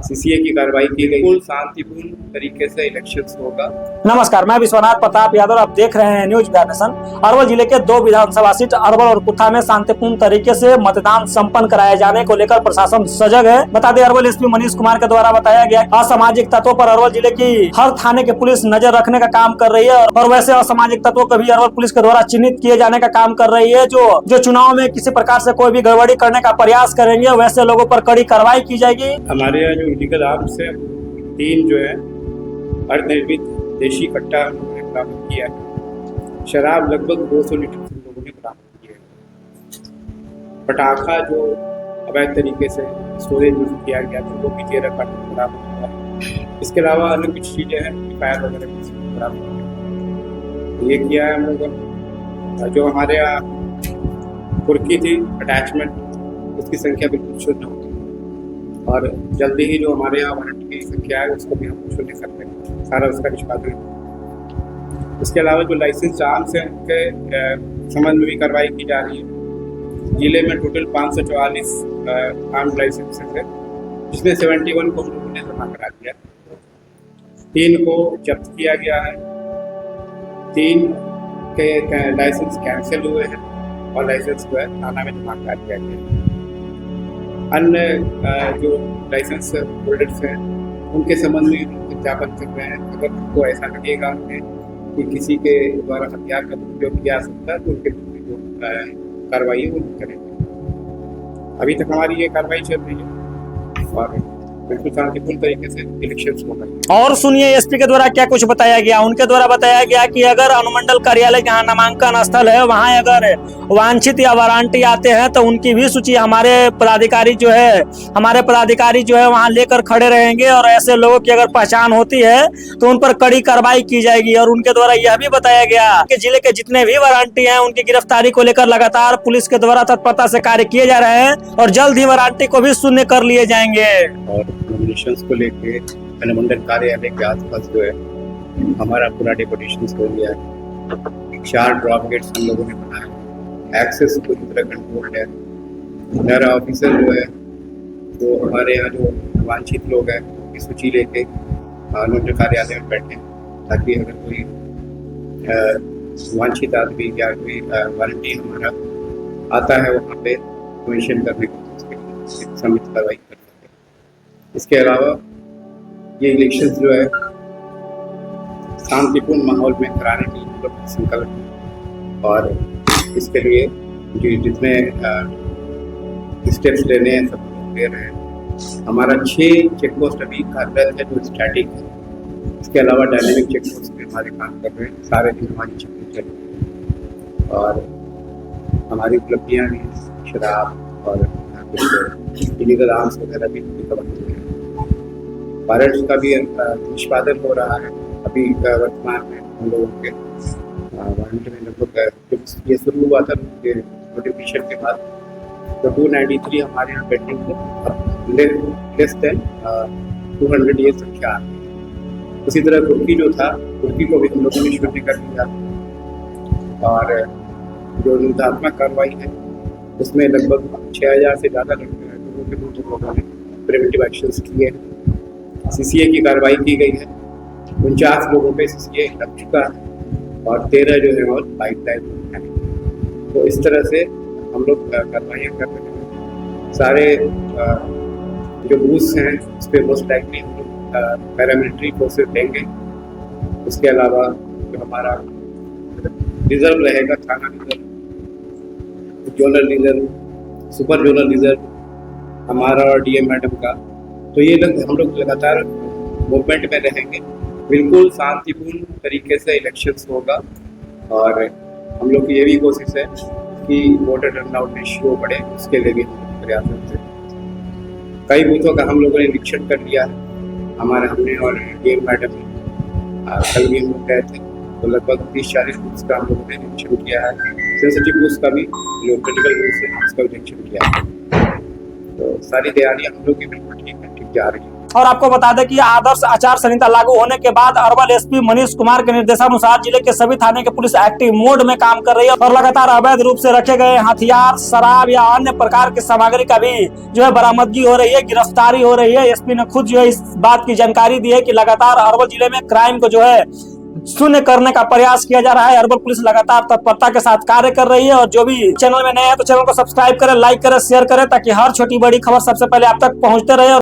CCA की कार्रवाई की गई। बिल्कुल शांतिपूर्ण तरीके से इलेक्शंस होगा। नमस्कार, मैं विश्वनाथ प्रताप यादव। आप देख रहे हैं न्यूज बिहार नेशन। अरवल जिले के 2 विधानसभा सीट अरवल और कुथा में शांतिपूर्ण तरीके से मतदान संपन्न कराए जाने को लेकर प्रशासन सजग है। बता दें, अरवल एसपी मनीष कुमार के द्वारा बताया गया असामाजिक तत्वों पर अरवल जिले की हर थाने की पुलिस नजर रखने का काम कर रही है और वैसे असामाजिक तत्वों को भी अरवल पुलिस के द्वारा चिन्हित किए जाने का काम कर रही है। जो चुनाव में किसी प्रकार से कोई भी गड़बड़ी करने का प्रयास करेंगे वैसे लोगों पर कड़ी कार्रवाई की जाएगी। हमारे यहाँ जो इलीगल आर्म्स है 3 जो है अर्धनिर्मित देशी कट्टा हम लोगों ने बरामद किया है। शराब लगभग 200 लीटर हम लोगों ने बरामद किया है। पटाखा जो अवैध तरीके से स्टोरेज यूज किया गया था वो भी 13 कार्टन बरामद हुआ है। इसके अलावा अन्य कुछ चीज़ें हैं, फायर वगैरह भी बरामद किया। ये किया है हम लोगों ने। जो हमारे यहाँ कुर्की थी अटैचमेंट, उसकी संख्या बिल्कुल शून्य होगी और जल्दी ही जो हमारे यहाँ वारंट की संख्या है उसको भी हम शून्य करते हैं, सारा उसका निष्पादन। इसके अलावा जो लाइसेंस आर्म्स हैं उनके संबंध में भी कार्रवाई की जा रही है। जिले में टोटल 544 आर्म लाइसेंसेस है, जिसमें 71 को हम लोगों ने जमा करा दिया, 3 को जब्त किया गया है, 3 के लाइसेंस कैंसिल हुए हैं और लाइसेंस जो है थाना में जमा करा दिया गया है। अन्य जो लाइसेंस होल्डर्स हैं उनके संबंध में सत्यापन कर रहे हैं। अगर उनको ऐसा लगेगा कि किसी के द्वारा हथियार का उपयोग किया जा सकता है तो उनके जो कार्रवाई है वो करेंगे। अभी तक हमारी ये कार्रवाई चल रही है और बिल्कुल शांतिपूर्ण तरीके से इलेक्शंस होगा। और सुनिए, एसपी के द्वारा क्या कुछ बताया गया। उनके द्वारा बताया गया कि अगर अनुमंडल कार्यालय जहाँ नामांकन स्थल है वहाँ अगर वांछित या वारंटी आते हैं तो उनकी भी सूची हमारे पदाधिकारी जो है वहाँ लेकर खड़े रहेंगे और ऐसे लोगों की अगर पहचान होती है तो उन पर कड़ी कार्रवाई की जाएगी। और उनके द्वारा यह भी बताया गया कि जिले के जितने भी वारंटी हैं उनकी गिरफ्तारी को लेकर लगातार पुलिस के द्वारा तत्परता से कार्य किए जा रहे हैं और जल्द ही वारंटी को भी शून्य कर लिए जाएंगे। और नॉमिनेशंस को लेके अनुमंडल कार्यालय के आसपास जो है हमारा पूरा डेपुटेशन हो गया है। 4 ड्रॉप गेट्स हम लोगों ने बनाए, एक्सेस पूरी तरह कंट्रोल्ड है। मेरा ऑफिसर जो है वो हमारे यहाँ जो वांछित लोग हैं उनकी सूची लेके अनुमंडल कार्यालय में बैठे ताकि अगर कोई वांछित आदमी या कोई वारंटी हमारा आता है वहाँ पे मेंशन करने को समित कार्रवाई कर सकते हैं। इसके अलावा ये इलेक्शंस जो है शांतिपूर्ण माहौल में कराने के लिए लोग संकल्प हैं और इसके लिए जो जितने स्टेप्स लेने हैं सब लोग ले रहे हैं। हमारा 6 चेकपोस्ट अभी कार्यरत है जो स्टैटिक है। इसके अलावा डायनेमिक चेकपोस्ट भी हमारे काम कर रहे हैं, सारे दिन हमारी चेकिंग चल रही है और हमारी उपलब्धियाँ भी शराब और इलीगल आर्म्स वगैरह भी कवर हो रहे हैं। वारंट्स का भी निष्पादन हो रहा है। अभी वर्तमान में हम लोगों के वारंट में लगभग ये शुरू हुआ था नोटिफिकेशन के बाद तो 293 हमारे यहाँ पेंडिंग थे, अब लेस देन 200 ये संख्या आ रही है। उसी तरह कुर्की जो था, कुर्की को भी हम लोगों ने शून्य कर दिया और जो निदात्मक कार्रवाई है उसमें लगभग 6000 से ज़्यादा लोगों के विरुद्ध लोगों ने प्रिवेंटिव एक्शंस किए हैं। सीसीए की कार्रवाई की गई है, 49 लोगों पे सीसीए लग चुका है और 13 जो है और पाइपलाइन है। तो इस तरह से हम लोग कार्रवाइयाँ कर रहे हैं। सारे जो बूथ्स हैं उस पर मोस्ट लाइकली हम लोग पैरामिलिट्री फोर्सेस देंगे। उसके अलावा जो हमारा रिजर्व रहेगा, थाना reserve, zonal reserve, super zonal reserve हमारा और डीएम मैडम का, तो ये हम लोग लगातार मूवमेंट में रहेंगे। बिल्कुल शांतिपूर्ण तरीके से इलेक्शंस होगा और हम लोग की ये भी कोशिश है कि वोटर टर्नआउट रेशियो बढ़े, उसके लिए भी हम प्रयास करते हैं। कई बूथों का हम लोगों ने निरीक्षण कर लिया है। हमने और डीएम मैडम कल भी हम लोग गए थे तो लगभग 30-40 बूथ्स का हम लोगों ने निरीक्षण किया है। सेंसिटिव बूथ्स का भी, जो क्रिटिकल बूथ्स है उसका भी निरीक्षण किया है। तो सारी तैयारियां हम लोग की बिल्कुल ठीक जा रही है। और आपको बता दें कि आदर्श आचार संहिता लागू होने के बाद अरवल एसपी मनीष कुमार के निर्देशानुसार जिले के सभी थाने के पुलिस एक्टिव मोड में काम कर रही है और लगातार अवैध रूप से रखे गए हथियार, शराब या अन्य प्रकार की सामग्री का भी जो है बरामदगी हो रही है, गिरफ्तारी हो रही है। एसपी ने खुद जो है इस बात की जानकारी दी है कि लगातार अरवल जिले में क्राइम को जो है शून्य करने का प्रयास किया जा रहा है। अरवल पुलिस लगातार तत्परता के साथ कार्य कर रही है और जो भी चैनल में नए हैं तो चैनल को सब्सक्राइब करें, लाइक करें, शेयर करें ताकि हर छोटी बड़ी खबर सबसे पहले आप तक पहुंचते रहे।